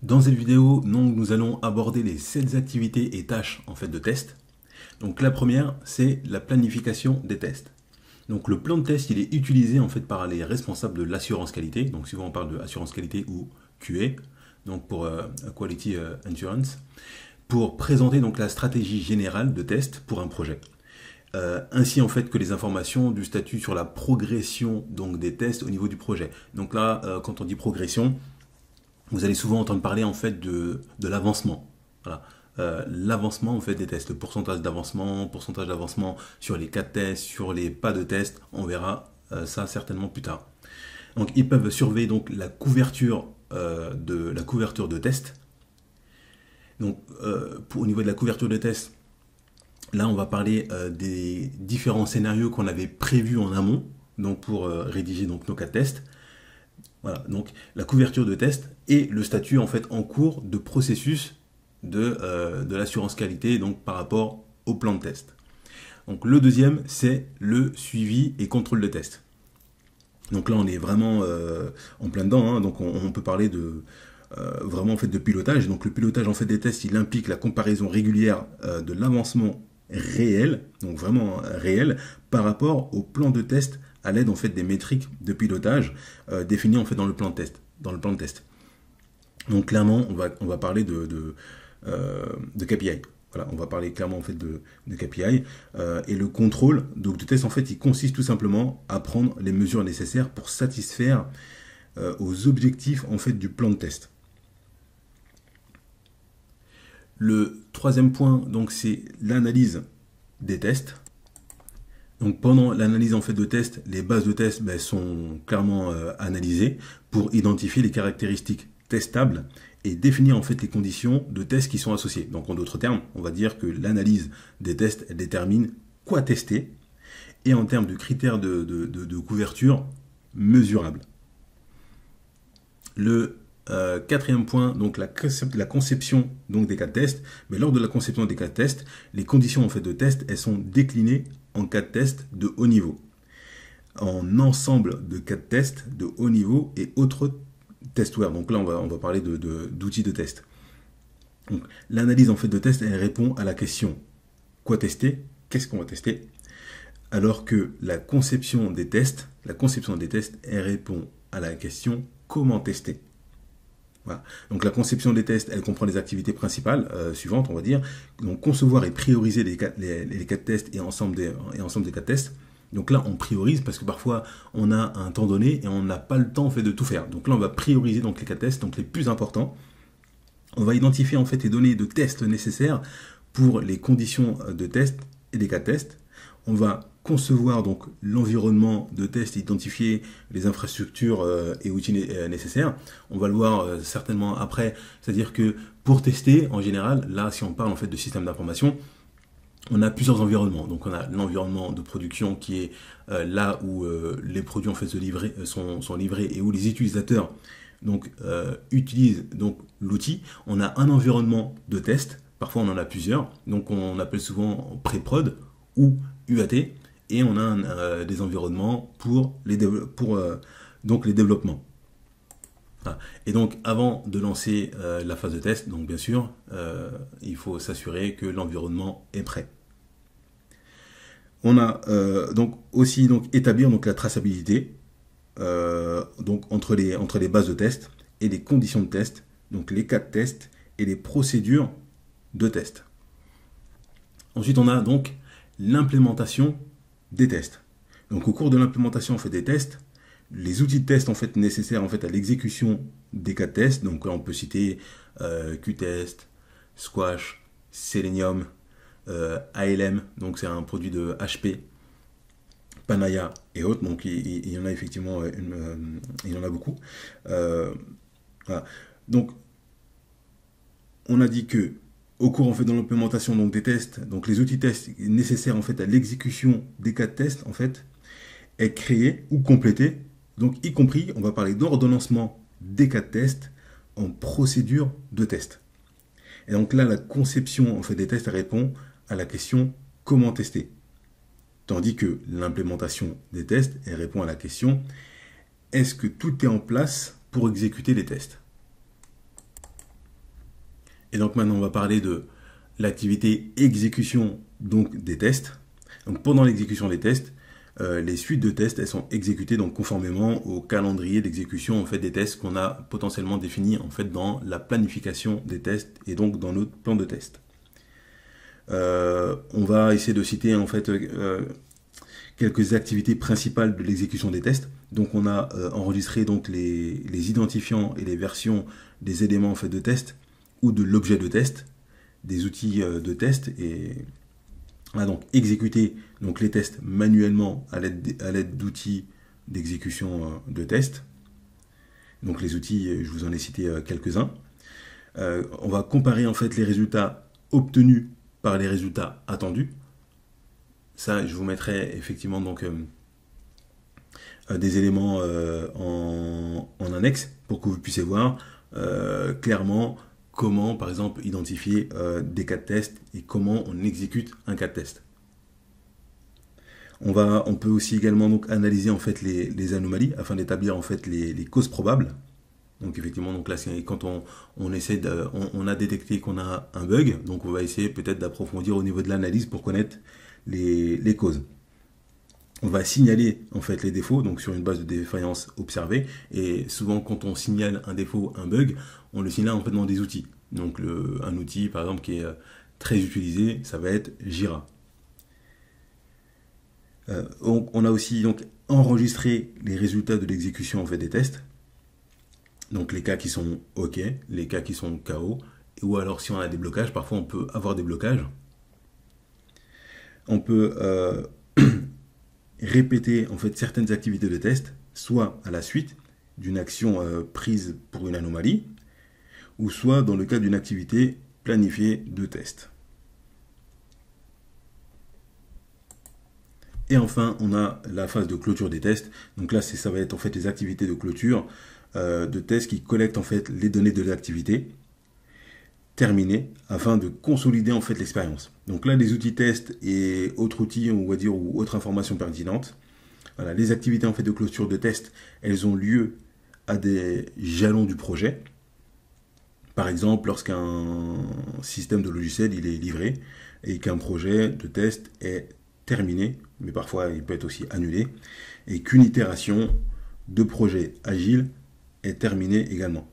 Dans cette vidéo, nous allons aborder les 7 activités et tâches en fait de test. Donc la première, c'est la planification des tests. Donc le plan de test, il est utilisé en fait par les responsables de l'assurance qualité. Donc souvent on parle de assurance qualité ou QA, donc pour Quality Assurance, pour présenter donc la stratégie générale de test pour un projet. Ainsi en fait que les informations du statut sur la progression donc des tests au niveau du projet. Donc là, quand on dit progression, vous allez souvent entendre parler en fait de l'avancement. Voilà. L'avancement en fait des tests, le pourcentage d'avancement sur les cas de tests, sur les pas de tests, on verra ça certainement plus tard. Donc ils peuvent surveiller donc la couverture de tests. Donc au niveau de la couverture de tests, là on va parler des différents scénarios qu'on avait prévus en amont, donc pour rédiger donc nos cas de tests. Voilà, donc la couverture de test et le statut en fait en cours de processus de l'assurance qualité donc par rapport au plan de test. Donc le deuxième, c'est le suivi et contrôle de test. Donc là on est vraiment en plein dedans, hein, donc on peut parler de vraiment en fait de pilotage. Donc le pilotage en fait des tests, il implique la comparaison régulière de l'avancement réel, donc vraiment réel, par rapport au plan de test à l'aide en fait des métriques de pilotage définies en fait dans le plan de test. Donc clairement, on va parler de KPI. Voilà, on va parler clairement en fait de KPI et le contrôle donc de test en fait, il consiste tout simplement à prendre les mesures nécessaires pour satisfaire aux objectifs en fait du plan de test. Le troisième point donc c'est l'analyse des tests. Donc pendant l'analyse en fait de test, les bases de test sont clairement analysées pour identifier les caractéristiques testables et définir en fait les conditions de test qui sont associées. Donc en d'autres termes, on va dire que l'analyse des tests elle détermine quoi tester et en termes de critères de couverture mesurables. Le quatrième point, donc la conception donc des cas de test. Mais lors de la conception des cas de test, les conditions en fait de test elles sont déclinées en cas de test de haut niveau, en ensemble de cas de test de haut niveau et autres testware. Donc là, on va parler d'outils de test. L'analyse en fait de test, elle répond à la question quoi tester, qu'est-ce qu'on va tester, alors que la conception des tests, elle répond à la question comment tester. Voilà. Donc la conception des tests, elle comprend les activités principales suivantes, on va dire. Donc concevoir et prioriser les cas de test et ensemble des cas de test. Donc là, on priorise parce que parfois, on a un temps donné et on n'a pas le temps en fait de tout faire. Donc là, on va prioriser donc les cas de test, donc les plus importants. On va identifier en fait les données de test nécessaires pour les conditions de test et des cas de test. On va concevoir donc l'environnement de test, identifier les infrastructures et outils nécessaires. On va le voir certainement après, c'est-à-dire que pour tester, en général, là si on parle en fait de système d'information, on a plusieurs environnements. Donc on a l'environnement de production qui est là où les produits en fait sont livrés et où les utilisateurs donc utilisent donc l'outil. On a un environnement de test, parfois on en a plusieurs, donc on appelle souvent pré-prod ou UAT, et on a des environnements pour les développements. Voilà. Et donc avant de lancer la phase de test, donc bien sûr, il faut s'assurer que l'environnement est prêt. On a donc aussi établir donc la traçabilité donc entre les bases de test et les conditions de test, donc les cas de test et les procédures de test. Ensuite, on a donc l'implémentation des tests. Donc au cours de l'implémentation en fait des tests, les outils de test en fait nécessaires en fait à l'exécution des cas de test. Donc là, on peut citer Qtest, Squash, Selenium, ALM. Donc c'est un produit de HP, Panaya et autres. Donc il y en a effectivement il y en a beaucoup. Voilà. Donc on a dit que au cours en fait de l'implémentation donc des tests, donc les outils tests nécessaires en fait à l'exécution des cas de test en fait est créé ou complété, donc y compris on va parler d'ordonnancement des cas de test en procédure de test. Et donc là la conception en fait des tests répond à la question comment tester, tandis que l'implémentation des tests elle répond à la question est-ce que tout est en place pour exécuter les tests. Et donc maintenant, on va parler de l'activité exécution donc des tests. Donc pendant l'exécution des tests, les suites de tests, elles sont exécutées donc conformément au calendrier d'exécution en fait des tests qu'on a potentiellement défini en fait dans la planification des tests et donc dans notre plan de test. On va essayer de citer en fait quelques activités principales de l'exécution des tests. Donc on a enregistré donc les identifiants et les versions des éléments en fait de test ou de l'objet de test, des outils de test, et on a donc exécuté donc les tests manuellement à l'aide d'outils d'exécution de test. Donc les outils, je vous en ai cité quelques-uns. On va comparer en fait les résultats obtenus par les résultats attendus. Ça, je vous mettrai effectivement donc des éléments en annexe pour que vous puissiez voir clairement comment, par exemple, identifier des cas de test et comment on exécute un cas de test. On peut aussi également donc analyser en fait les anomalies afin d'établir en fait les causes probables. Donc effectivement, donc là, quand on a détecté qu'on a un bug, donc on va essayer peut-être d'approfondir au niveau de l'analyse pour connaître les causes. On va signaler en fait les défauts, donc sur une base de défaillance observée, et souvent quand on signale un défaut, un bug, on le signale en fait dans des outils. Donc un outil par exemple qui est très utilisé, ça va être Jira. On a aussi donc enregistré les résultats de l'exécution en fait des tests. Donc les cas qui sont OK, les cas qui sont KO, ou alors si on a des blocages, parfois on peut avoir des blocages. On peut répéter en fait certaines activités de test, soit à la suite d'une action prise pour une anomalie, ou soit dans le cas d'une activité planifiée de test. Et enfin, on a la phase de clôture des tests. Donc là, ça va être en fait les activités de clôture de tests qui collectent en fait les données de l'activité terminée afin de consolider en fait l'expérience. Donc là, les outils tests et autres outils, on va dire, ou autres informations pertinentes. Voilà, les activités en fait de clôture de test, elles ont lieu à des jalons du projet. Par exemple, lorsqu'un système de logiciel il est livré et qu'un projet de test est terminé, mais parfois il peut être aussi annulé, et qu'une itération de projet agile est terminée également.